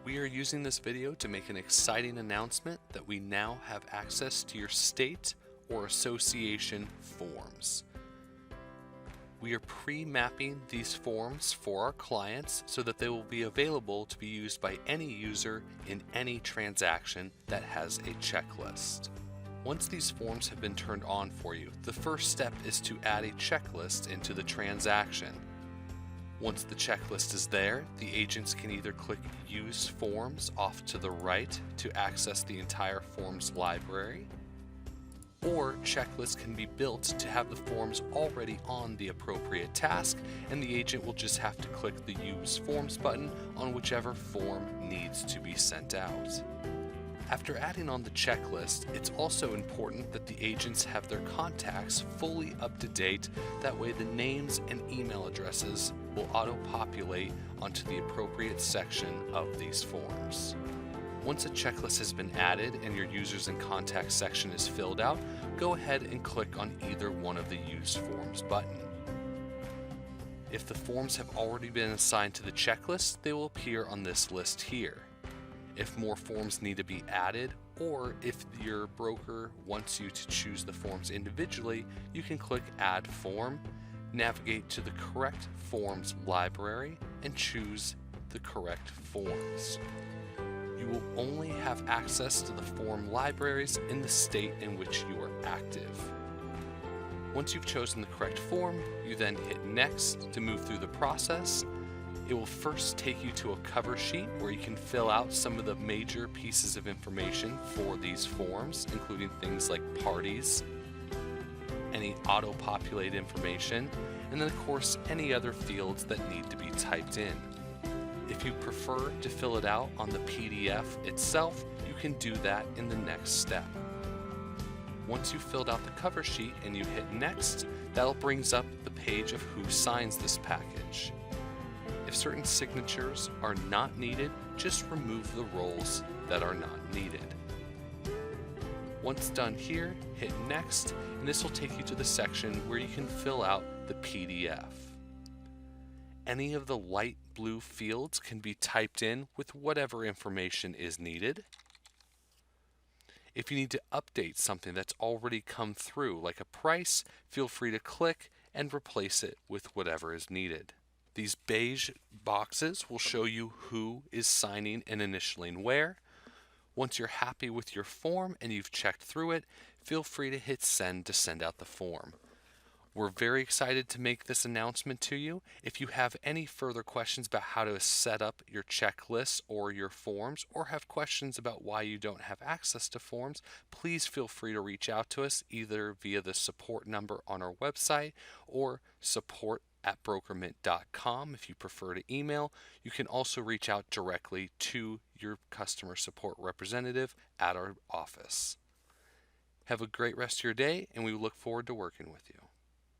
We are using this video to make an exciting announcement that we now have access to your state or association forms. We are pre-mapping these forms for our clients so that they will be available to be used by any user in any transaction that has a checklist. Once these forms have been turned on for you, the first step is to add a checklist into the transaction. Once the checklist is there, the agents can either click Use Forms off to the right to access the entire forms library, or checklists can be built to have the forms already on the appropriate task, and the agent will just have to click the Use Forms button on whichever form needs to be sent out. After adding on the checklist, it's also important that the agents have their contacts fully up to date. That way the names and email addresses will auto-populate onto the appropriate section of these forms. Once a checklist has been added and your users and contacts section is filled out, go ahead and click on either one of the Use Forms button. If the forms have already been assigned to the checklist, they will appear on this list here. If more forms need to be added, or if your broker wants you to choose the forms individually, you can click Add Form, navigate to the correct forms library, and choose the correct forms. You will only have access to the form libraries in the state in which you are active. Once you've chosen the correct form, you then hit Next to move through the process. It will first take you to a cover sheet where you can fill out some of the major pieces of information for these forms, including things like parties, any auto-populate information, and then of course any other fields that need to be typed in. If you prefer to fill it out on the PDF itself, you can do that in the next step. Once you've filled out the cover sheet and you hit Next, that'll brings up the page of who signs this package. If certain signatures are not needed, just remove the roles that are not needed. Once done here, hit Next, and this will take you to the section where you can fill out the PDF. Any of the light blue fields can be typed in with whatever information is needed. If you need to update something that's already come through, like a price, feel free to click and replace it with whatever is needed. These beige boxes will show you who is signing and initialing where. Once you're happy with your form and you've checked through it, feel free to hit Send to send out the form. We're very excited to make this announcement to you. If you have any further questions about how to set up your checklists or your forms, or have questions about why you don't have access to forms, please feel free to reach out to us either via the support number on our website or support@brokermint.com if you prefer to email. You can also reach out directly to your customer support representative at our office. Have a great rest of your day, and we look forward to working with you.